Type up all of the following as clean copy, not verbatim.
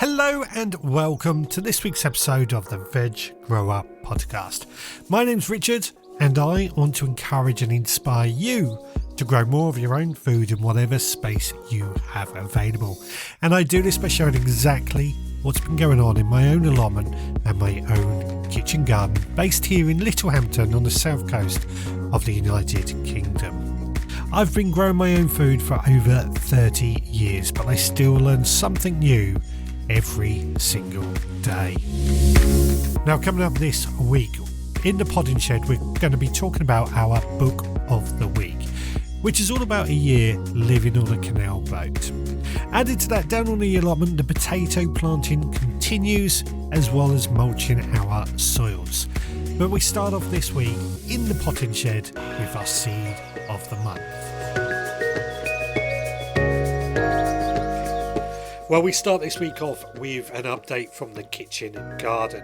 Hello and welcome to this week's episode of the Veg Grower Podcast. My name's Richard and I want to encourage and inspire you to grow more of your own food in whatever space you have available. And I do this by sharing exactly what's been going on in my own allotment and my own kitchen garden based here in Littlehampton on the south coast of the United Kingdom. I've been growing my own food for over 30 years, but I still learn something new every single day. Now, coming up this week in the Potting Shed, we're going to be talking about our book of the week, which is all about a year living on a canal boat. Added to that, down on the allotment, the potato planting continues, as well as mulching our soils. But we start off this week in the Potting Shed with our seed of the month. Well, we start this week off with an update from the kitchen garden.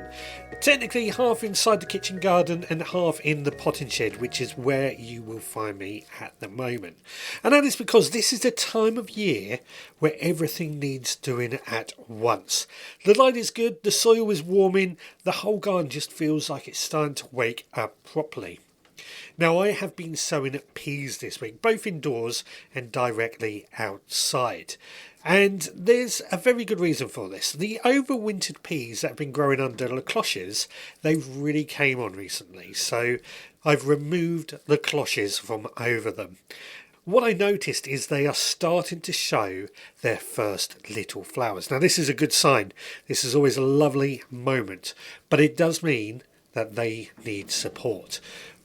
Technically half inside the kitchen garden and half in the potting shed, which is where you will find me at the moment. And that is because this is the time of year where everything needs doing at once. The light is good, the soil is warming, the whole garden just feels like it's starting to wake up properly. Now, I have been sowing peas this week, both indoors and directly outside. And there's a very good reason for this. The overwintered peas that have been growing under the cloches, they've really came on recently. So I've removed the cloches from over them. What I noticed is they are starting to show their first little flowers. Now, this is a good sign. This is always a lovely moment, but it does mean that they need support.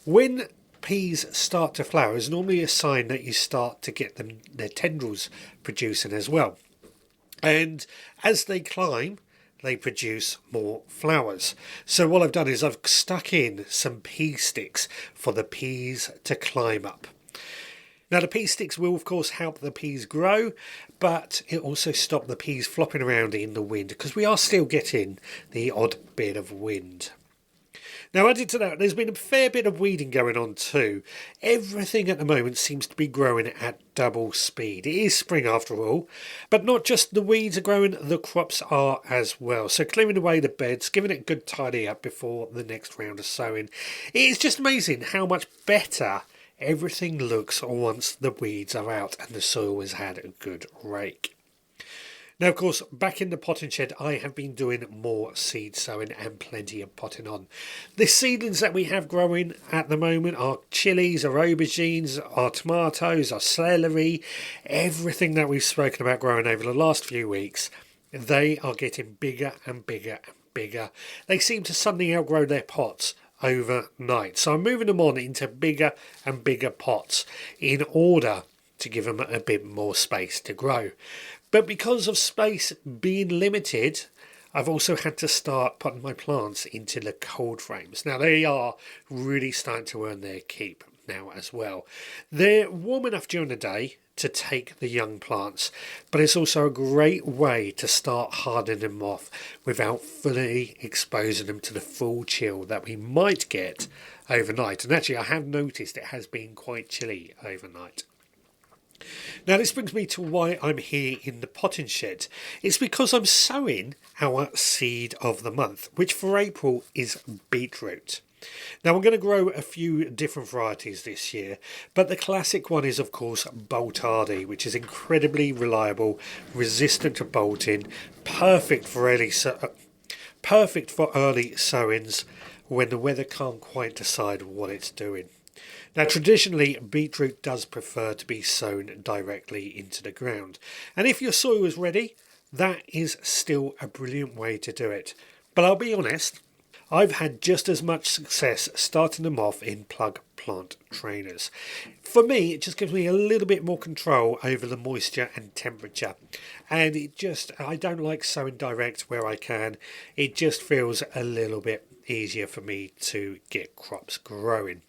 When peas start to flower is normally a sign that you start to get their tendrils producing as well. And as they climb, they produce more flowers. So what I've done is I've stuck in some pea sticks for the peas to climb up. Now, the pea sticks will, of course, help the peas grow, but it also stops the peas flopping around in the wind because we are still getting the odd bit of wind. Now, added to that, there's been a fair bit of weeding going on too. Everything at the moment seems to be growing at double speed. It is spring after all, but not just the weeds are growing, the crops are as well. So clearing away the beds, giving it a good tidy up before the next round of sowing. It is just amazing how much better everything looks once the weeds are out and the soil has had a good rake. Now, of course, back in the potting shed, I have been doing more seed sowing and plenty of potting on. The seedlings that we have growing at the moment are chilies, our aubergines, our tomatoes, our celery, everything that we've spoken about growing over the last few weeks. They are getting bigger and bigger and bigger. They seem to suddenly outgrow their pots overnight. So I'm moving them on into bigger and bigger pots in order to give them a bit more space to grow. But because of space being limited, I've also had to start putting my plants into the cold frames. Now, they are really starting to earn their keep now as well. They're warm enough during the day to take the young plants, but it's also a great way to start hardening them off without fully exposing them to the full chill that we might get overnight. And actually, I have noticed it has been quite chilly overnight. Now, this brings me to why I'm here in the potting shed. It's because I'm sowing our seed of the month, which for April is beetroot. Now, I'm going to grow a few different varieties this year, but the classic one is, of course, Boltardi, which is incredibly reliable, resistant to bolting, perfect for early sowings when the weather can't quite decide what it's doing. Now, traditionally, beetroot does prefer to be sown directly into the ground. And if your soil is ready, that is still a brilliant way to do it. But I'll be honest, I've had just as much success starting them off in plug plant trainers. For me, it just gives me a little bit more control over the moisture and temperature. And I don't like sowing direct where I can. It just feels a little bit easier for me to get crops growing.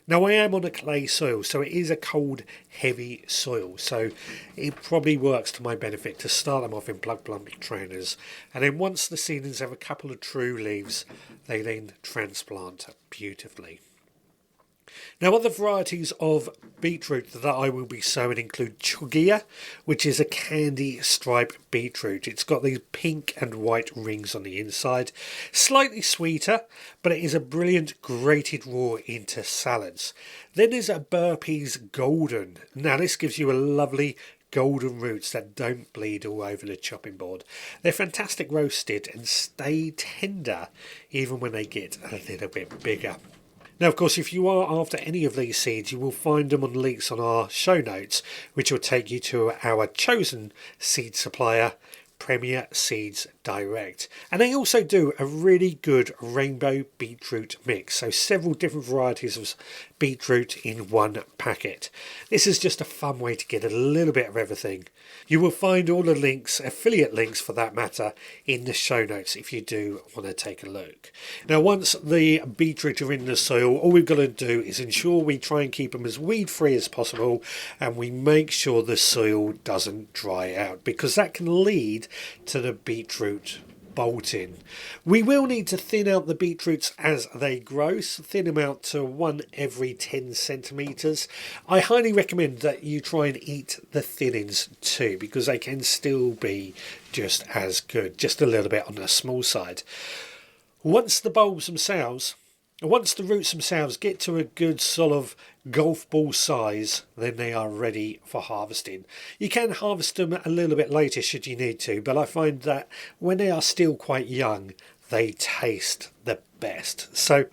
Now, I am on a clay soil, so it is a cold, heavy soil, so it probably works to my benefit to start them off in plug plant trainers, and then once the seedlings have a couple of true leaves, they then transplant beautifully. Now, other varieties of beetroot that I will be sowing include Chogia, which is a candy stripe beetroot. It's got these pink and white rings on the inside. Slightly sweeter, but it is a brilliant grated raw into salads. Then there's a Burpee's Golden. Now, this gives you a lovely golden roots that don't bleed all over the chopping board. They're fantastic roasted and stay tender even when they get a little bit bigger. Now, of course, if you are after any of these seeds, you will find them on links on our show notes, which will take you to our chosen seed supplier, Premier Seeds Direct. And they also do a really good rainbow beetroot mix, so several different varieties of beetroot in one packet. This is just a fun way to get a little bit of everything. You will find all the links, affiliate links for that matter, in the show notes if you do want to take a look. Now, once the beetroot are in the soil, all we've got to do is ensure we try and keep them as weed free as possible, and we make sure the soil doesn't dry out, because that can lead to the beetroot bolting. We will need to thin out the beetroots as they grow, so thin them out to 1 every 10 centimetres. I highly recommend that you try and eat the thinnings too, because they can still be just as good, just a little bit on the small side. Once the roots themselves get to a good sort of golf ball size, then they are ready for harvesting. You can harvest them a little bit later should you need to, but I find that when they are still quite young, they taste the best. So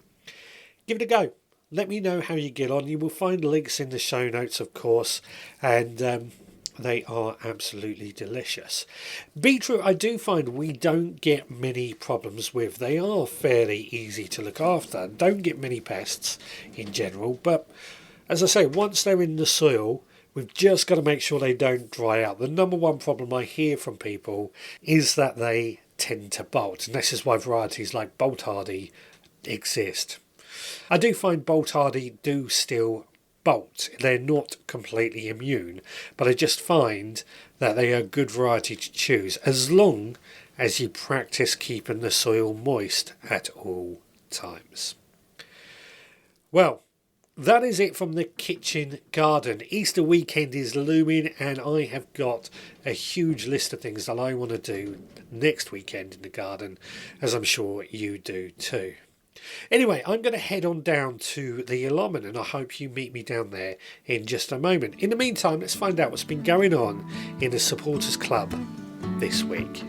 give it a go. Let me know how you get on. You will find links in the show notes, of course, and they are absolutely delicious. Beetroot, I do find we don't get many problems with. They are fairly easy to look after. Don't get many pests in general, but as I say, once they're in the soil, we've just got to make sure they don't dry out. The number one problem I hear from people is that they tend to bolt, and this is why varieties like Bolt Hardy exist. I do find Bolt Hardy do still bolt. They're not completely immune, but I just find that they are a good variety to choose as long as you practice keeping the soil moist at all times. Well, that is it from the kitchen garden. Easter weekend is looming, and I have got a huge list of things that I want to do next weekend in the garden, as I'm sure you do too. Anyway, I'm going to head on down to the allotment, and I hope you meet me down there in just a moment. In the meantime, let's find out what's been going on in the Supporters Club this week.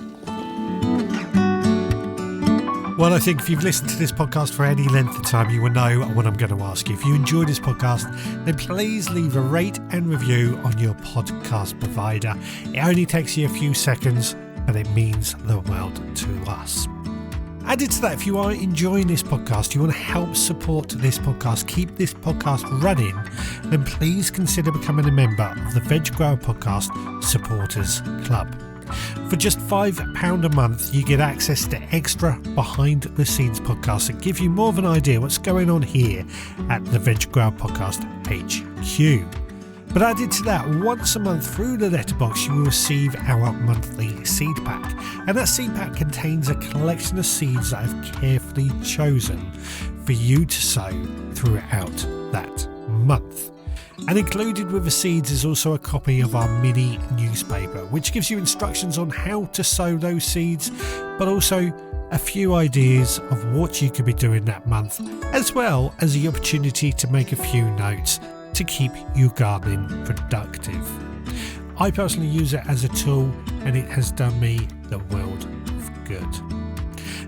Well, I think if you've listened to this podcast for any length of time, you will know what I'm going to ask you. If you enjoyed this podcast, then please leave a rate and review on your podcast provider. It only takes you a few seconds, but it means the world to us. Added to that, if you are enjoying this podcast, you want to help support this podcast, keep this podcast running, then please consider becoming a member of the Veg Grower Podcast Supporters Club. For just £5 a month, you get access to extra behind the scenes podcasts that give you more of an idea what's going on here at the Veg Grower Podcast HQ. But added to that, once a month through the letterbox, you will receive our monthly seed pack. And that seed pack contains a collection of seeds that I've carefully chosen for you to sow throughout that month. And included with the seeds is also a copy of our mini newspaper, which gives you instructions on how to sow those seeds, but also a few ideas of what you could be doing that month, as well as the opportunity to make a few notes to keep your gardening productive. I personally use it as a tool, and it has done me the world of good.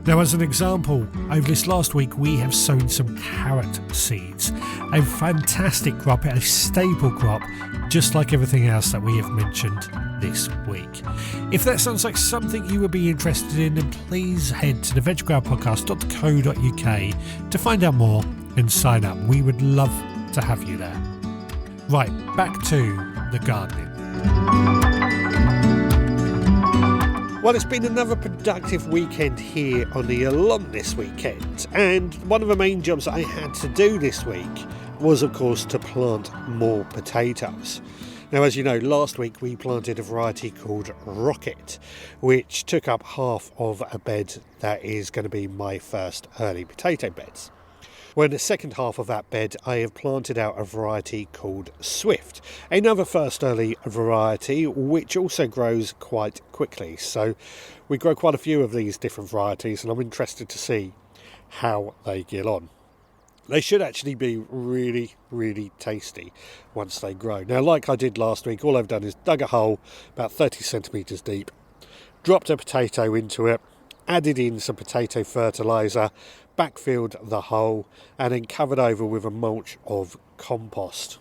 Now, as an example, over this last week we have sown some carrot seeds. A fantastic crop, a staple crop, just like everything else that we have mentioned this week. If that sounds like something you would be interested in, then please head to the veggrowerpodcast.co.uk to find out more and sign up. We would love to have you there. Right, back to the gardening. Well, it's been another productive weekend here on the Allotment this weekend, and one of the main jobs I had to do this week was, of course, to plant more potatoes. Now, as you know, last week we planted a variety called Rocket, which took up half of a bed that is going to be my first early potato beds. Well, in the second half of that bed, I have planted out a variety called Swift, another first early variety which also grows quite quickly. So we grow quite a few of these different varieties, and I'm interested to see how they get on. They should actually be really, really tasty once they grow. Now, like I did last week, all I've done is dug a hole about 30 centimetres deep, dropped a potato into it, added in some potato fertiliser, backfilled the hole, and then covered over with a mulch of compost.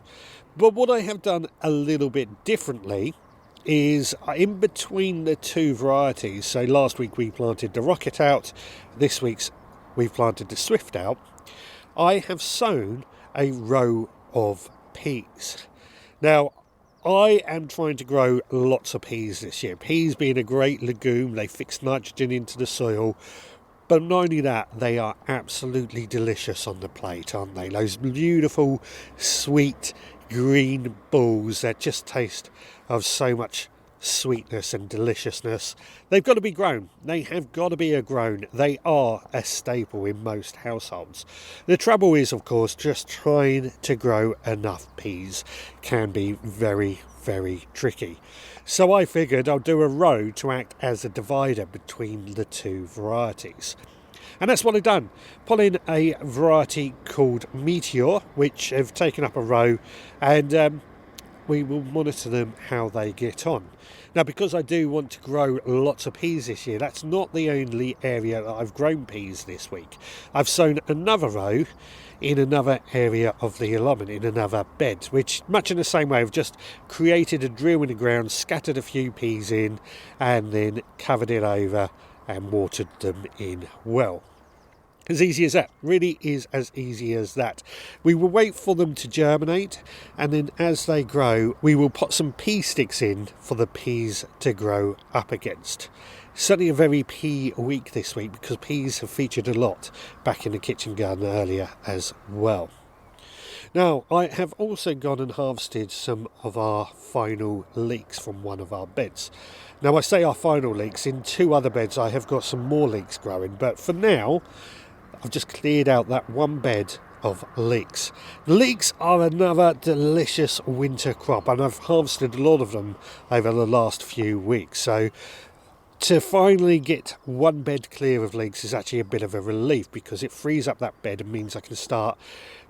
But what I have done a little bit differently is in between the two varieties. So last week we planted the Rocket out, this week's we've planted the Swift out. I have sown a row of peas. Now, I am trying to grow lots of peas this year. Peas being a great legume, they fix nitrogen into the soil. But not only that, they are absolutely delicious on the plate, aren't they? Those beautiful, sweet, green balls that just taste of so much sweetness and deliciousness. They've got to be grown. They have got to be grown. They are a staple in most households. The trouble is, of course, just trying to grow enough peas can be very, very tricky. So I figured I'll do a row to act as a divider between the two varieties. And that's what I've done. Pull in a variety called Meteor, which have taken up a row, and we will monitor them how they get on. Now, because I do want to grow lots of peas this year, that's not the only area that I've grown peas this week. I've sown another row in another area of the allotment, in another bed, which, much in the same way, I've just created a drill in the ground, scattered a few peas in, and then covered it over and watered them in well. As easy as that. Really is as easy as that. We will wait for them to germinate, and then as they grow, we will put some pea sticks in for the peas to grow up against. Certainly a very pea week this week, because peas have featured a lot back in the kitchen garden earlier as well. Now, I have also gone and harvested some of our final leeks from one of our beds. Now, I say our final leeks, in two other beds I have got some more leeks growing, but for now I've just cleared out that one bed of leeks. The leeks are another delicious winter crop, and I've harvested a lot of them over the last few weeks. So to finally get one bed clear of leeks is actually a bit of a relief, because it frees up that bed and means I can start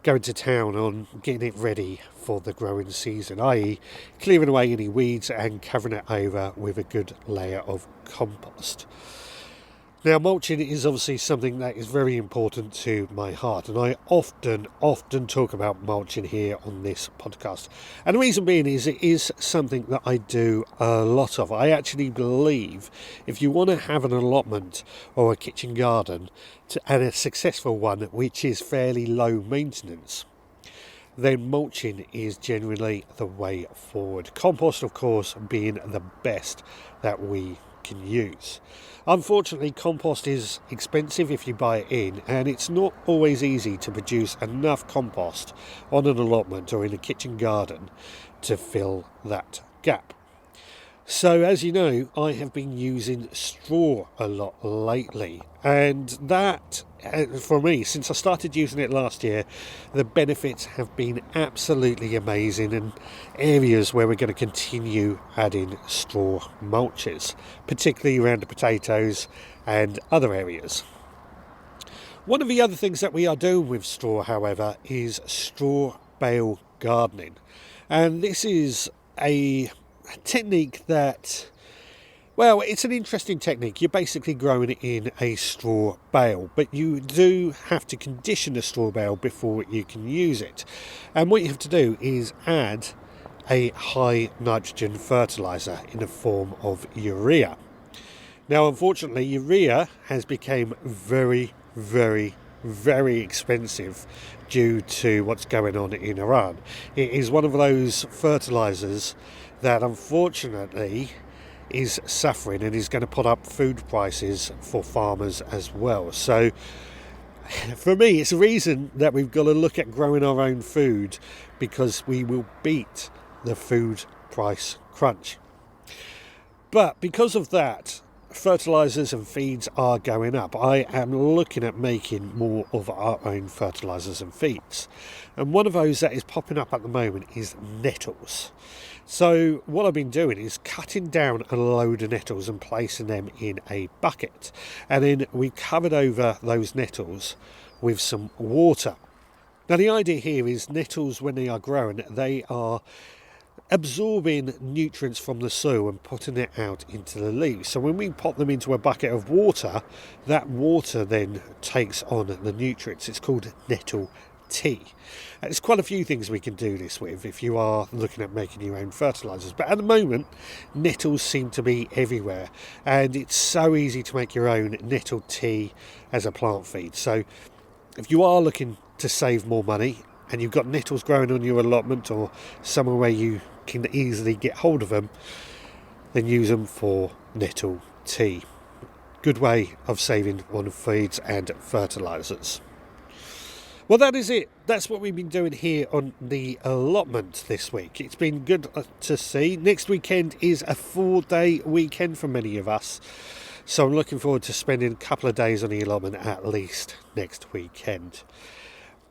going to town on getting it ready for the growing season, i.e. clearing away any weeds and covering it over with a good layer of compost. Now, mulching is obviously something that is very important to my heart, and I often talk about mulching here on this podcast. And the reason being is it is something that I do a lot of. I actually believe if you want to have an allotment or a kitchen garden, and a successful one which is fairly low maintenance, then mulching is generally the way forward. Compost, of course, being the best that we can use. Unfortunately, compost is expensive if you buy it in, and it's not always easy to produce enough compost on an allotment or in a kitchen garden to fill that gap. So, as you know, I have been using straw a lot lately, and that, for me, since I started using it last year, the benefits have been absolutely amazing, and areas where we're going to continue adding straw mulches, particularly around the potatoes and other areas. One of the other things that we are doing with straw, however, is straw bale gardening, and this is a technique that, well, it's an interesting technique. You're basically growing it in a straw bale, but you do have to condition the straw bale before you can use it. And what you have to do is add a high nitrogen fertiliser in the form of urea. Now, unfortunately, urea has become very, very, very expensive due to what's going on in Iran. It is one of those fertilisers that unfortunately is suffering and is going to put up food prices for farmers as well. So for me, it's a reason that we've got to look at growing our own food, because we will beat the food price crunch. But because of that, fertilisers and feeds are going up. I am looking at making more of our own fertilisers and feeds. And one of those that is popping up at the moment is nettles. So what I've been doing is cutting down a load of nettles and placing them in a bucket. And then we've covered over those nettles with some water. Now the idea here is nettles, when they are growing, they are absorbing nutrients from the soil and putting it out into the leaves. So when we pop them into a bucket of water, that water then takes on the nutrients. It's called nettle tea. There's quite a few things we can do this with if you are looking at making your own fertilisers, but at the moment nettles seem to be everywhere, and it's so easy to make your own nettle tea as a plant feed. So if you are looking to save more money and you've got nettles growing on your allotment or somewhere where you can easily get hold of them, then use them for nettle tea. Good way of saving on feeds and fertilisers. Well, that is it. That's what we've been doing here on the allotment this week. It's been good to see. Next weekend is a 4-day weekend for many of us, so I'm looking forward to spending a couple of days on the allotment at least next weekend.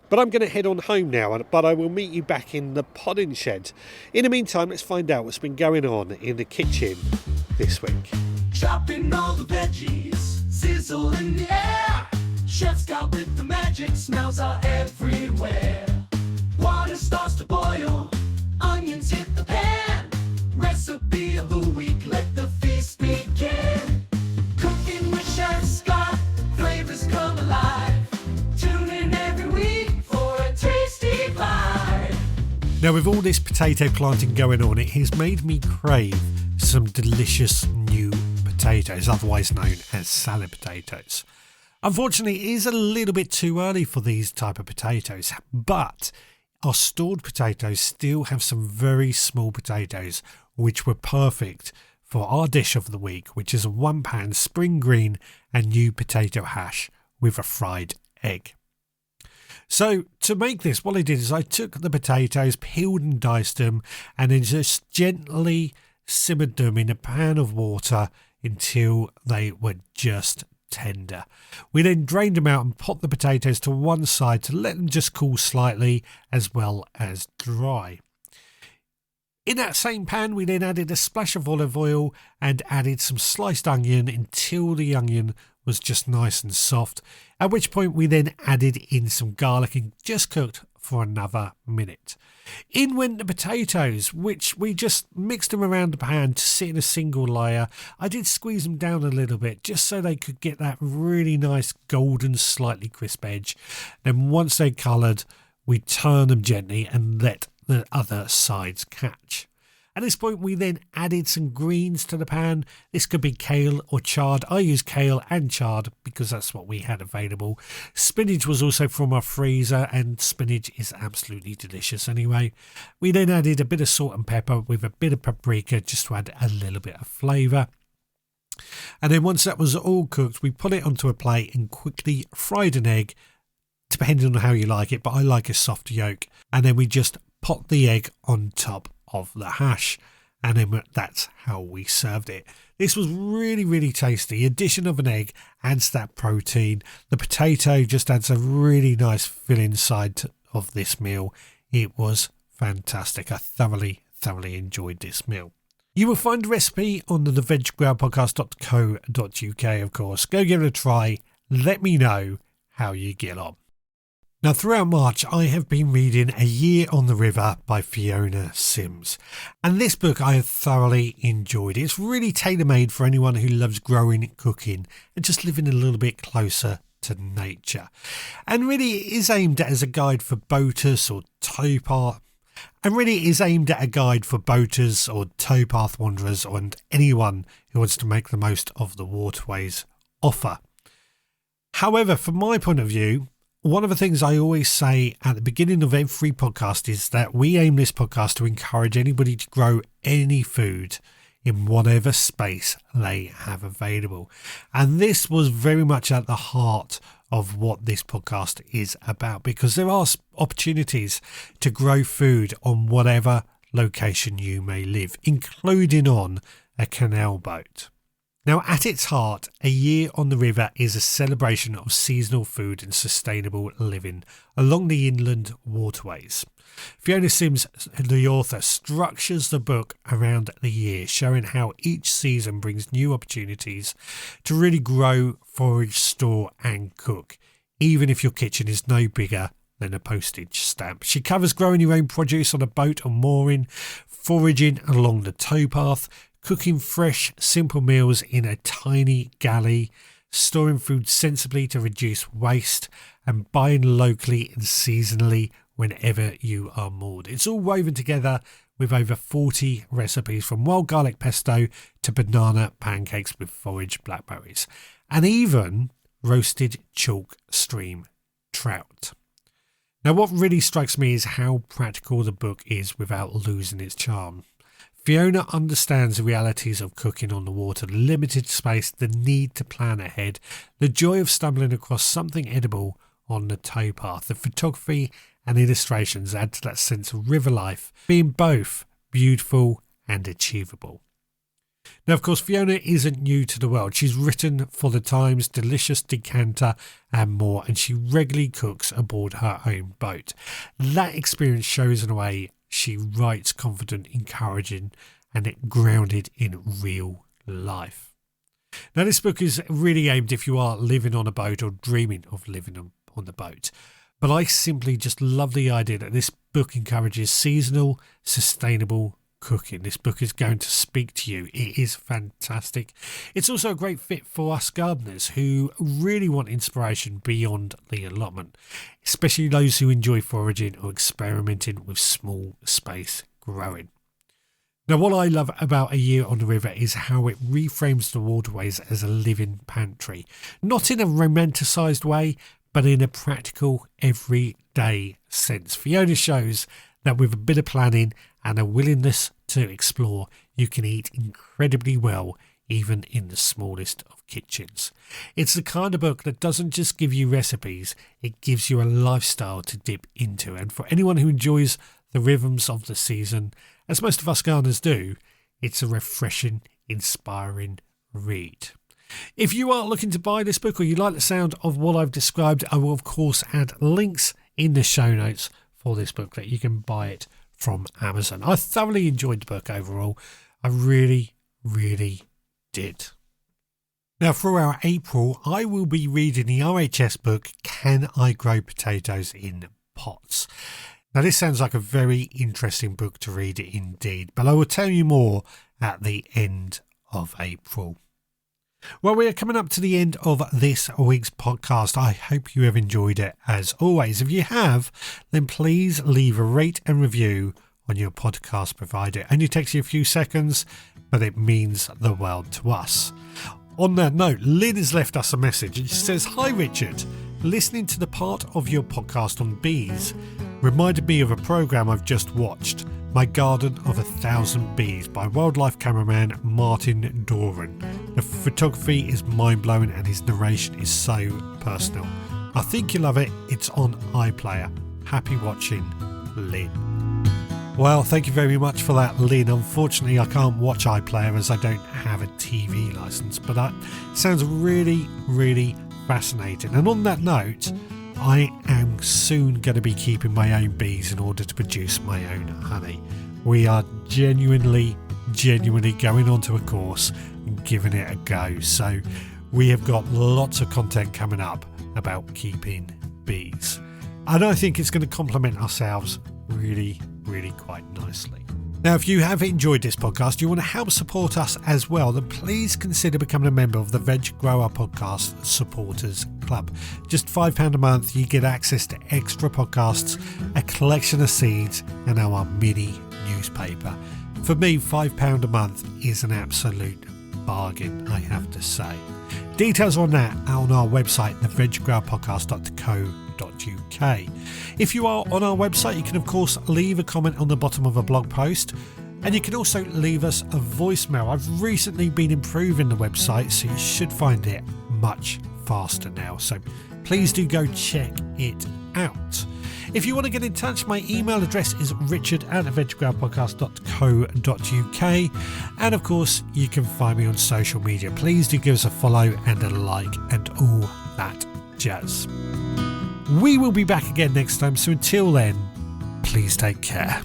But I'm going to head on home now, but I will meet you back in the potting shed. In the meantime, let's find out what's been going on in the kitchen this week. Chopping all the veggies, sizzle in the air. Chef's got with the magic, smells are everywhere. Water starts to boil, onions hit the pan. Recipe of the week, let the feast begin. Cooking with Chef Scott, flavors come alive. Tune in every week for a tasty bite. Now, with all this potato planting going on, it has made me crave some delicious new potatoes, otherwise known as salad potatoes. Unfortunately, it is a little bit too early for these type of potatoes, but our stored potatoes still have some very small potatoes, which were perfect for our dish of the week, which is a 1-pan spring green and new potato hash with a fried egg. So to make this, what I did is I took the potatoes, peeled and diced them, and then just gently simmered them in a pan of water until they were just tender. We then drained them out and put the potatoes to one side to let them just cool slightly as well as dry. In that same pan, we then added a splash of olive oil and added some sliced onion until the onion was just nice and soft, at which point we then added in some garlic and just cooked for another minute. In went the potatoes, which we just mixed them around the pan to sit in a single layer. I did squeeze them down a little bit just so they could get that really nice golden, slightly crisp edge. Then once they coloured, we turn them gently and let the other sides catch. At this point, we then added some greens to the pan. This could be kale or chard. I use kale and chard because that's what we had available. Spinach was also from our freezer, and spinach is absolutely delicious anyway. We then added a bit of salt and pepper with a bit of paprika just to add a little bit of flavour. And then once that was all cooked, we put it onto a plate and quickly fried an egg, depending on how you like it, but I like a soft yolk. And then we just put the egg on top of the hash, and then that's how we served it. This was really, really tasty. Addition of an egg adds that protein. The potato just adds a really nice filling side of this meal. It was fantastic. I thoroughly enjoyed this meal. You will find a recipe on the veggroundpodcast.co.uk, of course. Go give it a try. Let me know how you get on. Now, throughout March, I have been reading A Year on the River by Fiona Sims. And this book I have thoroughly enjoyed. It's really tailor-made for anyone who loves growing, cooking, and just living a little bit closer to nature. And really it is aimed at as a guide for boaters or towpath. And really it is aimed at a guide for boaters or towpath wanderers and anyone who wants to make the most of the waterways offer. However, from my point of view, one of the things I always say at the beginning of every podcast is that we aim this podcast to encourage anybody to grow any food in whatever space they have available. And this was very much at the heart of what this podcast is about, because there are opportunities to grow food on whatever location you may live, including on a canal boat. Now, at its heart, A Year on the River is a celebration of seasonal food and sustainable living along the inland waterways. Fiona Sims, the author, structures the book around the year, showing how each season brings new opportunities to really grow, forage, store and cook, even if your kitchen is no bigger than a postage stamp. She covers growing your own produce on a boat or mooring, foraging along the towpath, cooking fresh, simple meals in a tiny galley, storing food sensibly to reduce waste, and buying locally and seasonally whenever you are moored. It's all woven together with over 40 recipes, from wild garlic pesto to banana pancakes with foraged blackberries, and even roasted chalk stream trout. Now, what really strikes me is how practical the book is without losing its charm. Fiona understands the realities of cooking on the water, the limited space, the need to plan ahead, the joy of stumbling across something edible on the towpath. The photography and illustrations add to that sense of river life, being both beautiful and achievable. Now, of course, Fiona isn't new to the world. She's written for The Times, Delicious Decanter and more, and she regularly cooks aboard her own boat. That experience shows in a way she writes confident, encouraging, and it grounded in real life. Now, this book is really aimed if you are living on a boat or dreaming of living on the boat. But I simply just love the idea that this book encourages seasonal, sustainable cooking. This book is going to speak to you. It is fantastic. It's also a great fit for us gardeners who really want inspiration beyond the allotment, especially those who enjoy foraging or experimenting with small space growing. Now, what I love about A Year on the River is how it reframes the waterways as a living pantry, not in a romanticised way, but in a practical, everyday sense. Fiona shows that with a bit of planning and a willingness to explore, you can eat incredibly well, even in the smallest of kitchens. It's the kind of book that doesn't just give you recipes, it gives you a lifestyle to dip into. And for anyone who enjoys the rhythms of the season, as most of us gardeners do, it's a refreshing, inspiring read. If you are looking to buy this book or you like the sound of what I've described, I will of course add links in the show notes for this book that you can buy it from Amazon. I thoroughly enjoyed the book overall. I really, really did. Now, for our April, I will be reading the RHS book, Can I Grow Potatoes in Pots? Now, this sounds like a very interesting book to read indeed, but I will tell you more at the end of April. Well, we are coming up to the end of this week's podcast. I hope you have enjoyed it as always. If you have, then please leave a rate and review on your podcast provider. It only takes you a few seconds, but it means the world to us. On that note, Lynn has left us a message and she says, "Hi Richard, listening to the part of your podcast on bees reminded me of a programme I've just watched, My Garden of 1,000 Bees by wildlife cameraman Martin Doran. The photography is mind-blowing and his narration is so personal. I think you'll love it. It's on iPlayer. Happy watching, Lynn." Well, thank you very much for that, Lynn. Unfortunately, I can't watch iPlayer as I don't have a TV licence, but that sounds really, really fascinating. And on that note, I am soon going to be keeping my own bees in order to produce my own honey. We are genuinely going onto a course and giving it a go. So we have got lots of content coming up about keeping bees. And I think it's going to complement ourselves really, really quite nicely. Now, if you have enjoyed this podcast, you want to help support us as well, then please consider becoming a member of the Veg Grower Podcast Supporters Club. Just £5 a month, you get access to extra podcasts, a collection of seeds, and our mini newspaper. For me, £5 a month is an absolute bargain, I have to say. Details on that are on our website, theveggrowerpodcast.co.uk. If you are on our website, you can of course leave a comment on the bottom of a blog post, and you can also leave us a voicemail. I've recently been improving the website, so you should find it much faster now, so please do go check it out. If you want to get in touch, my email address is richard@veggroundpodcast.co.uk, and of course you can find me on social media. Please do give us a follow and a like and all that jazz. We will be back again next time, so until then, please take care.